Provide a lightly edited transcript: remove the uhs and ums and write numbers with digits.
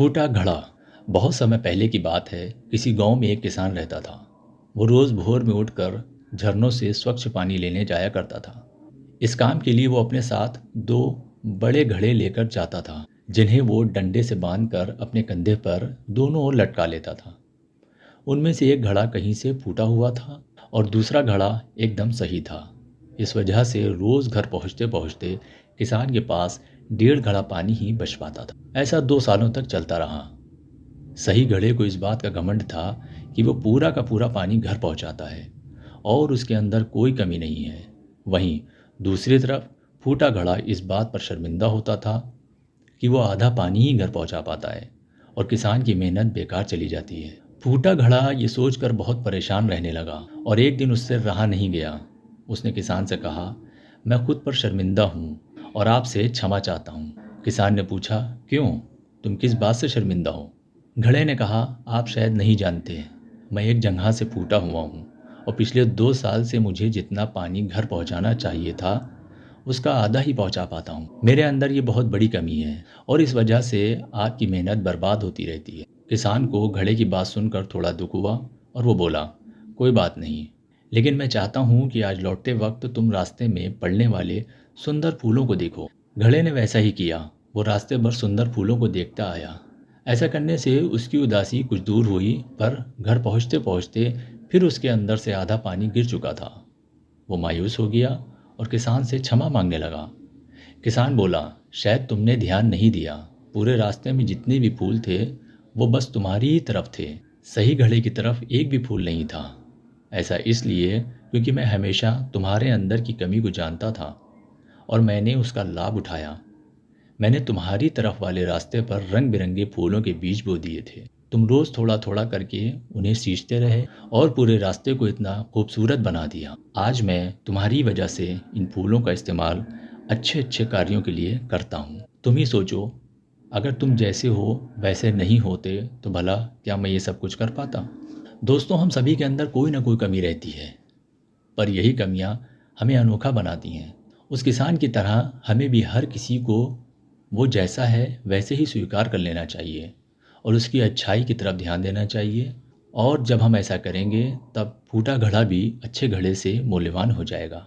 फूटा घड़ा। बहुत समय पहले की बात है। किसी गांव में एक किसान रहता था। वो रोज भोर में उठकर झरनों से स्वच्छ पानी लेने जाया करता था। इस काम के लिए वो अपने साथ दो बड़े घड़े लेकर जाता था, जिन्हें वो डंडे से बांधकर अपने कंधे पर दोनों ओर लटका लेता था। उनमें से एक घड़ा कहीं से फूटा हुआ था और दूसरा घड़ा एकदम सही था। इस वजह से रोज घर पहुंचते पहुंचते किसान के पास 1.5 घड़ा पानी ही बच पाता था। ऐसा 2 सालों तक चलता रहा। सही घड़े को इस बात का घमंड था कि वो पूरा का पूरा पानी घर पहुंचाता है और उसके अंदर कोई कमी नहीं है। वहीं दूसरी तरफ फूटा घड़ा इस बात पर शर्मिंदा होता था कि वो आधा पानी ही घर पहुंचा पाता है और किसान की मेहनत बेकार चली जाती है। फूटा घड़ा ये सोचकर बहुत परेशान रहने लगा और एक दिन उससे रहा नहीं गया। उसने किसान से कहा, मैं खुद पर शर्मिंदा हूँ और आपसे क्षमा चाहता हूँ। किसान ने पूछा, क्यों? तुम किस बात से शर्मिंदा हो? घड़े ने कहा, आप शायद नहीं जानते, मैं एक जंघा से फूटा हुआ हूँ और पिछले 2 साल से मुझे जितना पानी घर पहुँचाना चाहिए था उसका आधा ही पहुँचा पाता हूँ। मेरे अंदर ये बहुत बड़ी कमी है और इस वजह से आपकी मेहनत बर्बाद होती रहती है। किसान को घड़े की बात सुनकर थोड़ा दुख हुआ और वो बोला, कोई बात नहीं, लेकिन मैं चाहता हूँ कि आज लौटते वक्त तुम रास्ते में पड़ने वाले सुंदर फूलों को देखो। घड़े ने वैसा ही किया। वो रास्ते भर सुंदर फूलों को देखता आया। ऐसा करने से उसकी उदासी कुछ दूर हुई, पर घर पहुँचते पहुँचते फिर उसके अंदर से आधा पानी गिर चुका था। वो मायूस हो गया और किसान से क्षमा मांगने लगा। किसान बोला, शायद तुमने ध्यान नहीं दिया। पूरे रास्ते में जितने भी फूल थे वो बस तुम्हारी ही तरफ थे। सही घड़े की तरफ एक भी फूल नहीं था। ऐसा इसलिए क्योंकि मैं हमेशा तुम्हारे अंदर की कमी को जानता था और मैंने उसका लाभ उठाया। मैंने तुम्हारी तरफ वाले रास्ते पर रंग बिरंगे फूलों के बीज बो दिए थे। तुम रोज थोड़ा थोड़ा करके उन्हें सींचते रहे और पूरे रास्ते को इतना खूबसूरत बना दिया। आज मैं तुम्हारी वजह से इन फूलों का इस्तेमाल अच्छे अच्छे कार्यों के लिए करता हूँ। तुम ही सोचो, अगर तुम जैसे हो वैसे नहीं होते तो भला क्या मैं ये सब कुछ कर पाता? दोस्तों, हम सभी के अंदर कोई ना कोई कमी रहती है, पर यही कमियां हमें अनोखा बनाती हैं। उस किसान की तरह हमें भी हर किसी को वो जैसा है वैसे ही स्वीकार कर लेना चाहिए और उसकी अच्छाई की तरफ ध्यान देना चाहिए। और जब हम ऐसा करेंगे तब फूटा घड़ा भी अच्छे घड़े से मूल्यवान हो जाएगा।